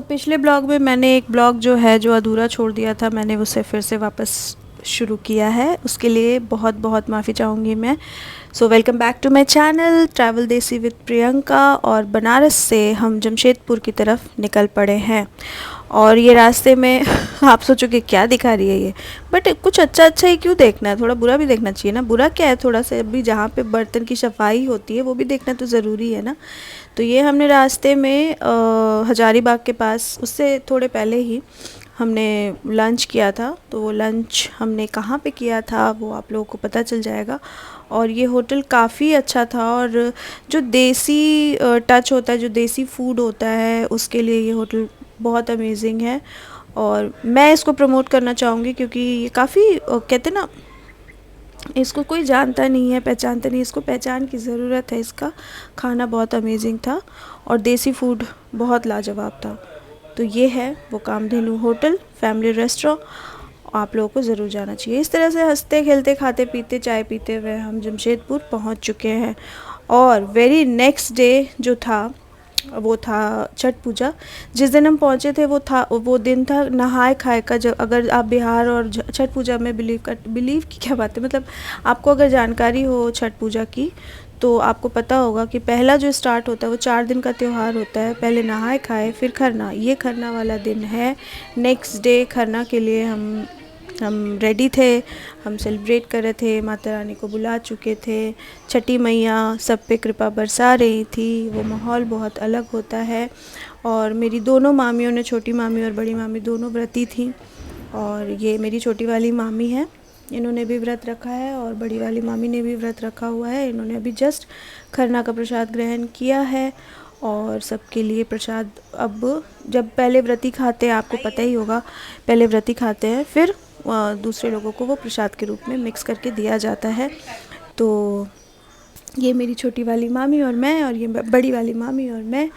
पिछले ब्लॉग में मैंने एक ब्लॉग जो है जो अधूरा छोड़ दिया था, मैंने उसे फिर से वापस शुरू किया है। उसके लिए बहुत बहुत माफ़ी चाहूँगी मैं। Welcome back to my channel travel desi with Priyanka. और बनारस से हम जमशेदपुर की तरफ निकल पड़े हैं। और ये रास्ते में आप सोचोगे क्या दिखा रही है ये, बट कुछ अच्छा अच्छा ही क्यों देखना है, थोड़ा बुरा भी देखना चाहिए ना। बुरा क्या है, थोड़ा सा अभी जहाँ पे बर्तन की सफाई होती है वो भी देखना तो ज़रूरी है ना। तो ये हमने रास्ते में हजारीबाग के पास, उससे थोड़े पहले ही हमने लंच किया था। तो वो लंच हमने कहाँ पे किया था वो आप लोगों को पता चल जाएगा। और ये होटल काफ़ी अच्छा था, और जो देसी टच होता है, जो देसी फूड होता है, उसके लिए ये होटल बहुत अमेजिंग है। और मैं इसको प्रमोट करना चाहूँगी क्योंकि ये काफ़ी कहते ना, इसको कोई जानता नहीं है, पहचानता नहीं, इसको पहचान की ज़रूरत है। इसका खाना बहुत अमेजिंग था और देसी फूड बहुत लाजवाब था। तो ये है वो कामधेनु होटल फैमिली रेस्टोरेंट, आप लोगों को ज़रूर जाना चाहिए। इस तरह से हंसते खेलते खाते पीते चाय पीते हुए हम जमशेदपुर पहुंच चुके हैं। और वेरी नेक्स्ट डे जो था वो था छठ पूजा। जिस दिन हम पहुंचे थे वो दिन था नहाए खाए का। जब अगर आप बिहार और छठ पूजा में बिलीव की क्या बात है, मतलब आपको अगर जानकारी हो छठ पूजा की तो आपको पता होगा कि पहला जो स्टार्ट होता है वो 4 दिन का त्यौहार होता है। पहले नहाए खाए फिर खरना, ये खरना वाला दिन है। नेक्स्ट डे खरना के लिए हम रेडी थे, हम सेलिब्रेट कर रहे थे, माता रानी को बुला चुके थे, छठी मैया सब पे कृपा बरसा रही थी। वो माहौल बहुत अलग होता है। और मेरी दोनों मामियों ने, छोटी मामी और बड़ी मामी दोनों व्रती थी। और ये मेरी छोटी वाली मामी है, इन्होंने भी व्रत रखा है, और बड़ी वाली मामी ने भी व्रत रखा हुआ है। इन्होंने अभी जस्ट खरना का प्रसाद ग्रहण किया है। और सबके लिए प्रसाद, अब जब पहले व्रती खाते हैं, आपको पता ही होगा, पहले व्रती खाते हैं फिर दूसरे लोगों को वो प्रसाद के रूप में मिक्स करके दिया जाता है। तो ये मेरी छोटी वाली मामी और मैं, और ये बड़ी वाली मामी और मैं,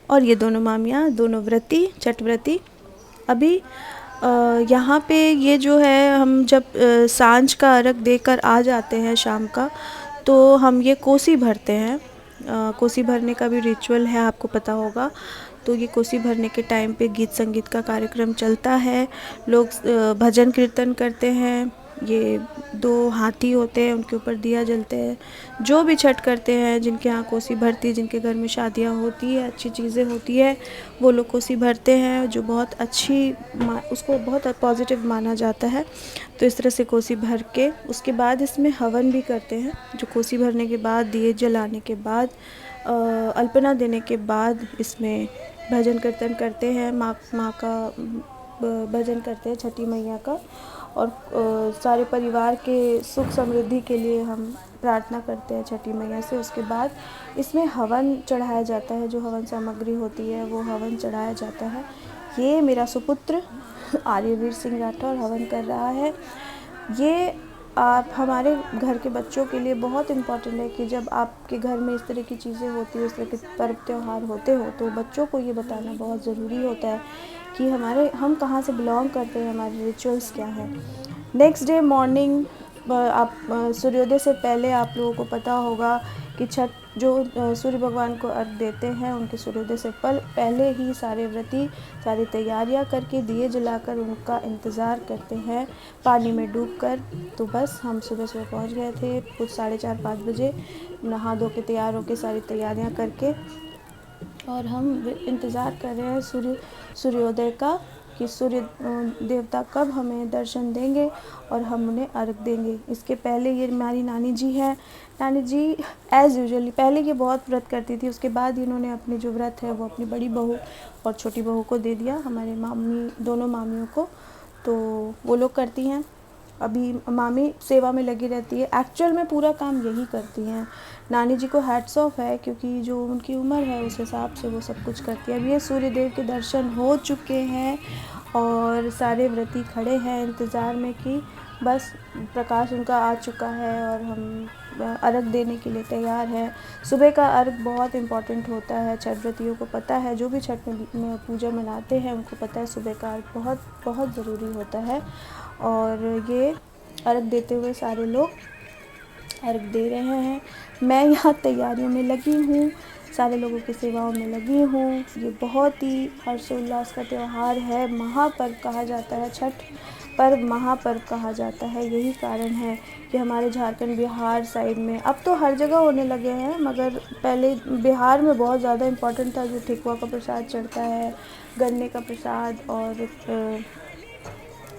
और ये दोनों मामियाँ, दोनों व्रती, छठ व्रती। अभी यहाँ पे ये जो है, हम जब सांझ का अर्घ देकर आ जाते हैं शाम का, तो हम ये कोसी भरते हैं। कोसी भरने का भी रिचुअल है, आपको पता होगा। तो ये कोसी भरने के टाइम पे गीत संगीत का कार्यक्रम चलता है, लोग भजन कीर्तन करते हैं। ये 2 हाथी होते हैं, उनके ऊपर दिया जलते हैं। जो भी छठ करते हैं, जिनके यहाँ कोसी भरती, जिनके घर में शादियाँ होती है, अच्छी चीज़ें होती है, वो लोग कोसी भरते हैं, जो बहुत अच्छी उसको बहुत पॉजिटिव माना जाता है। तो इस तरह से कोसी भर के उसके बाद इसमें हवन भी करते हैं। जो कोसी भरने के बाद, दिए जलाने के बाद, अल्पना देने के बाद इसमें भजन कीर्तन करते हैं, माँ का भजन करते हैं, छठी मैया का। और सारे परिवार के सुख समृद्धि के लिए हम प्रार्थना करते हैं छठी मैया से। उसके बाद इसमें हवन चढ़ाया जाता है, जो हवन सामग्री होती है वो हवन चढ़ाया जाता है। ये मेरा सुपुत्र आर्यवीर सिंह राठौर हवन कर रहा है। ये आप हमारे घर के बच्चों के लिए बहुत इम्पॉर्टेंट है कि जब आपके घर में इस तरह की चीज़ें होती है, इस तरह के पर्व त्यौहार होते हो, तो बच्चों को ये बताना बहुत ज़रूरी होता है कि हम कहाँ से बिलोंग करते हैं, हमारे रिचुअल्स क्या हैं। नेक्स्ट डे मॉर्निंग, आप सूर्योदय से पहले आप लोगों को पता होगा कि छठ जो सूर्य भगवान को अर्घ देते हैं, उनके सूर्योदय से पहले ही सारे व्रती सारी तैयारियां करके दिए जलाकर उनका इंतज़ार करते हैं पानी में डूबकर। तो बस हम सुबह सुबह पहुंच गए थे, कुछ 4:30-5 बजे, नहा धो के तैयार होके सारी तैयारियां करके, और हम इंतज़ार कर रहे हैं सूर्योदय का कि सूर्य देवता कब हमें दर्शन देंगे और हम उन्हें अर्घ देंगे। इसके पहले ये हमारी नानी जी है। नानी जी एज़ यूजुअली पहले ये बहुत व्रत करती थी, उसके बाद इन्होंने अपने जो व्रत है वो अपनी बड़ी बहू और छोटी बहू को दे दिया, हमारे मामी, दोनों मामियों को। तो वो लोग करती हैं। अभी मामी सेवा में लगी रहती है, एक्चुअल में पूरा काम यही करती हैं। नानी जी को हैट्स ऑफ है, क्योंकि जो उनकी उम्र है उस हिसाब से वो सब कुछ करती है। अब ये सूर्यदेव के दर्शन हो चुके हैं और सारे व्रती खड़े हैं इंतज़ार में कि बस प्रकाश उनका आ चुका है और हम अर्घ देने के लिए तैयार हैं। सुबह का अर्घ बहुत इम्पॉर्टेंट होता है, छठ व्रतियों को पता है, जो भी छठ में पूजा मनाते हैं उनको पता है सुबह का अर्घ बहुत बहुत ज़रूरी होता है। और ये अर्घ देते हुए सारे लोग अर्घ दे रहे हैं। मैं यहाँ तैयारियों में लगी हूँ, सारे लोगों की सेवाओं में लगी हूँ। ये बहुत ही हर्षोल्लास का त्यौहार है, महापर्व कहा जाता है। छठ पर्व महापर्व कहा जाता है। यही कारण है कि हमारे झारखंड बिहार साइड में अब तो हर जगह होने लगे हैं, मगर पहले बिहार में बहुत ज़्यादा इम्पोर्टेंट था। जो ठेकुआ का प्रसाद चढ़ता है, गन्ने का प्रसाद, और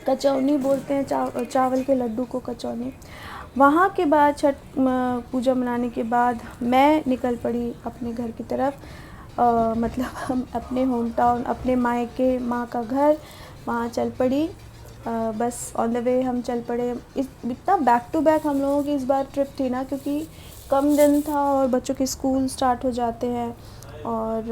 कचौनी बोलते हैं, चावल के लड्डू को कचौनी। वहाँ के बाद छठ पूजा मनाने के बाद मैं निकल पड़ी अपने घर की तरफ। मतलब हम अपने होम टाउन, अपने मायके माँ का घर, वहाँ चल पड़ी। बस ऑन द वे हम चल पड़े। इतना बैक टू बैक हम लोगों की इस बार ट्रिप थी ना, क्योंकि कम दिन था और बच्चों के स्कूल स्टार्ट हो जाते हैं। और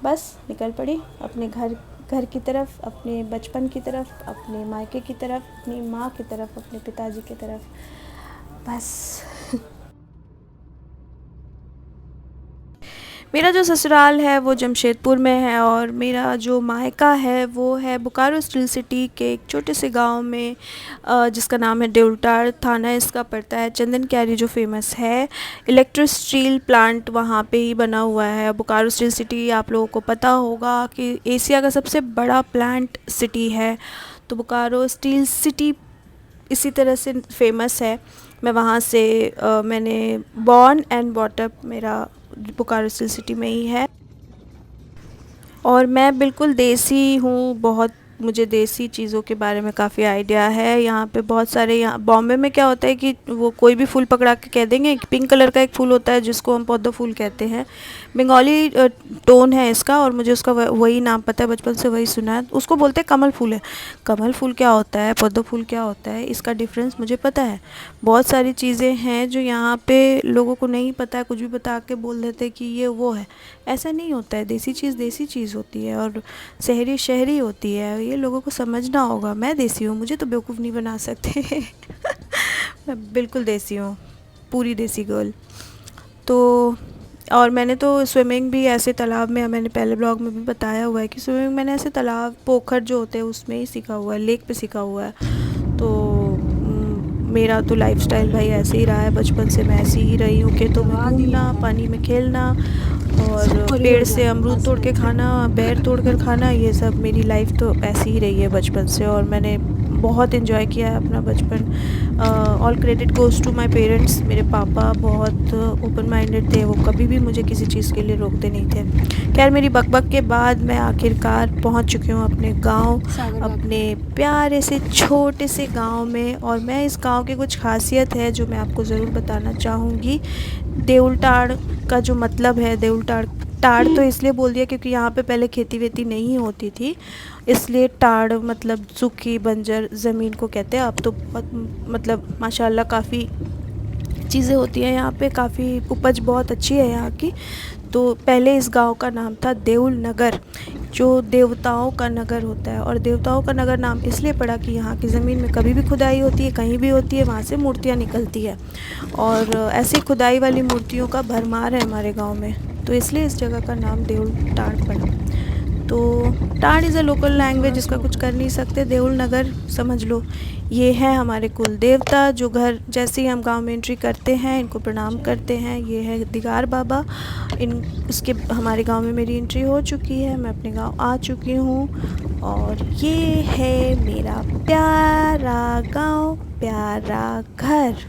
बस निकल पड़ी अपने घर की तरफ, अपने बचपन की तरफ, अपने मायके की तरफ, अपनी माँ की तरफ, अपने पिताजी की तरफ, बस। मेरा जो ससुराल है वो जमशेदपुर में है, और मेरा जो मायका है वो है बोकारो स्टील सिटी के एक छोटे से गांव में, जिसका नाम है देउलताड़। थाना इसका पड़ता है चंदन क्यारी, जो फेमस है इलेक्ट्रिक स्टील प्लांट वहाँ पे ही बना हुआ है। बोकारो स्टील सिटी आप लोगों को पता होगा कि एशिया का सबसे बड़ा प्लांट सिटी है, तो बोकारो स्टील सिटी इसी तरह से फेमस है। मैं वहाँ से मैंने बॉर्न एंड बॉटअप मेरा बोकारो स्टील सिटी में ही है, और मैं बिल्कुल देसी हूँ। बहुत मुझे देसी चीज़ों के बारे में काफ़ी आइडिया है। यहाँ पे बहुत सारे, यहाँ बॉम्बे में क्या होता है कि वो कोई भी फूल पकड़ा के कह देंगे। एक पिंक कलर का एक फूल होता है जिसको हम पौधा फूल कहते हैं, बंगाली टोन है इसका, और मुझे उसका वही नाम पता है, बचपन से वही सुना है। उसको बोलते हैं कमल फूल है। कमल फूल क्या होता है, पौधा फूल क्या होता है, इसका डिफरेंस मुझे पता है। बहुत सारी चीज़ें हैं जो यहाँ पे लोगों को नहीं पता है, कुछ भी बता के बोल देते हैं कि ये वो है। ऐसा नहीं होता है। देसी चीज़ होती है, और शहरी शहरी होती है। ये लोगों को समझना होगा। मैं देसी हूँ, मुझे तो बेवकूफ़ नहीं बना सकते। मैं बिल्कुल देसी हूँ, पूरी देसी गर्ल। तो और मैंने तो स्विमिंग भी ऐसे तालाब में, मैंने पहले ब्लॉग में भी बताया हुआ है कि स्विमिंग मैंने ऐसे तालाब पोखर जो होते हैं उसमें ही सीखा हुआ है, लेक पे सीखा हुआ है। तो मेरा तो लाइफस्टाइल भाई ऐसे ही रहा है, बचपन से मैं ऐसी ही रही हूँ। खेतों में घूमना, पानी में खेलना, और पेड़ से अमरूद तोड़ के खाना, बेर तोड़ कर खाना, ये सब मेरी लाइफ तो ऐसी ही रही है बचपन से। और मैंने बहुत इन्जॉय किया है अपना बचपन। All credit goes to my parents. मेरे पापा बहुत ओपन माइंडेड थे, वो कभी भी मुझे किसी चीज़ के लिए रोकते नहीं थे। खैर, मेरी बकबक के बाद मैं आखिरकार पहुंच चुकी हूं अपने गांव, अपने प्यारे से छोटे से गांव में। और मैं इस गांव की कुछ खासियत है जो मैं आपको ज़रूर बताना चाहूँगी। देउलताड़ का जो मतलब है, देउलताड़ टाड़ तो इसलिए बोल दिया क्योंकि यहाँ पे पहले खेती वेती नहीं होती थी, इसलिए टाड़ मतलब सूखी बंजर ज़मीन को कहते हैं। अब तो बहुत मतलब माशाल्लाह काफ़ी चीज़ें होती हैं यहाँ पे, काफ़ी उपज बहुत अच्छी है यहाँ की। तो पहले इस गांव का नाम था देउल नगर, जो देवताओं का नगर होता है। और देवताओं का नगर नाम इसलिए पड़ा कि यहाँ की ज़मीन में कभी भी खुदाई होती है, कहीं भी होती है, वहाँ से मूर्तियाँ निकलती है। और ऐसी खुदाई वाली मूर्तियों का भरमार है हमारे गांव में, तो इसलिए इस जगह का नाम देउल टाड़ पड़ा। तो टाड़ इज़ अ लोकल लैंग्वेज, इसका कुछ कर नहीं सकते। देउल नगर समझ लो, ये है हमारे कुल देवता। जो घर जैसे ही हम गांव में एंट्री करते हैं, इनको प्रणाम करते हैं। ये है दिगार बाबा। उसके हमारे गांव में मेरी एंट्री हो चुकी है, मैं अपने गांव आ चुकी हूँ। और ये है मेरा प्यारा गांव, प्यारा घर।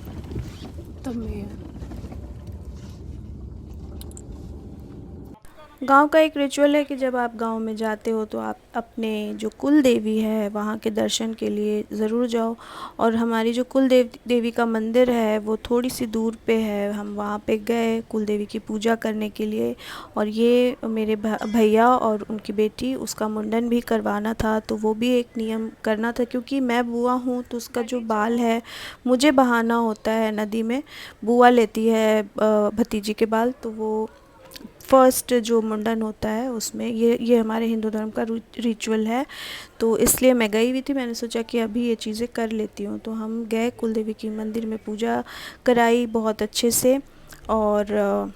गांव का एक रिचुअल है कि जब आप गांव में जाते हो तो आप अपने जो कुल देवी है वहाँ के दर्शन के लिए ज़रूर जाओ। और हमारी जो कुल देवी का मंदिर है वो थोड़ी सी दूर पे है। हम वहाँ पे गए कुल देवी की पूजा करने के लिए। और ये मेरे भैया और उनकी बेटी, उसका मुंडन भी करवाना था, तो वो भी एक नियम करना था। क्योंकि मैं बुआ हूँ तो उसका जो बाल है मुझे बहाना होता है नदी में। बुआ लेती है भतीजी के बाल, तो वो फर्स्ट जो मुंडन होता है उसमें ये हमारे हिंदू धर्म का रिचुअल है। तो इसलिए मैं गई हुई थी, मैंने सोचा कि अभी ये चीज़ें कर लेती हूँ। तो हम गए कुल देवी की मंदिर में, पूजा कराई बहुत अच्छे से, और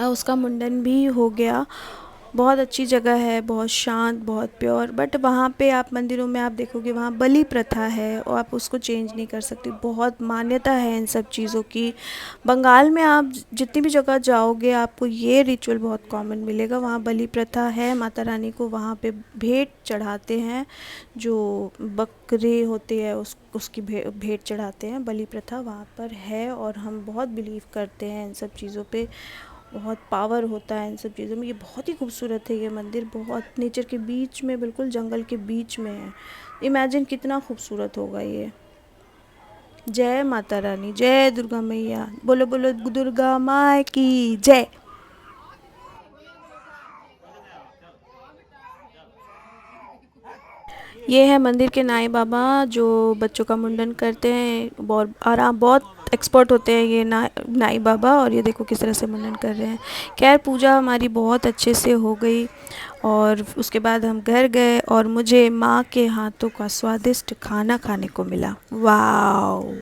उसका मुंडन भी हो गया। बहुत अच्छी जगह है, बहुत शांत, बहुत प्योर। बट वहाँ पे आप मंदिरों में आप देखोगे वहाँ बलि प्रथा है और आप उसको चेंज नहीं कर सकते। बहुत मान्यता है इन सब चीज़ों की। बंगाल में आप जितनी भी जगह जाओगे आपको ये रिचुअल बहुत कॉमन मिलेगा। वहाँ बलि प्रथा है, माता रानी को वहाँ पे भेंट चढ़ाते हैं, जो बकरे होते हैं उसकी भेंट चढ़ाते हैं। बलि प्रथा वहाँ पर है और हम बहुत बिलीव करते हैं इन सब चीज़ों पे। बहुत पावर होता है इन सब चीज़ों में। ये बहुत ही खूबसूरत है ये मंदिर, बहुत नेचर के बीच में, बिल्कुल जंगल के बीच में है। इमेजिन कितना खूबसूरत होगा ये। जय माता रानी, जय दुर्गा मैया, बोलो बोलो दुर्गा माँ की जय। ये है मंदिर के नाई बाबा जो बच्चों का मुंडन करते हैं। बहुत आराम, बहुत एक्सपर्ट होते हैं ये नाई बाबा। और ये देखो किस तरह से मुंडन कर रहे हैं। खैर पूजा हमारी बहुत अच्छे से हो गई और उसके बाद हम घर गए और मुझे माँ के हाथों का स्वादिष्ट खाना खाने को मिला। वाओ।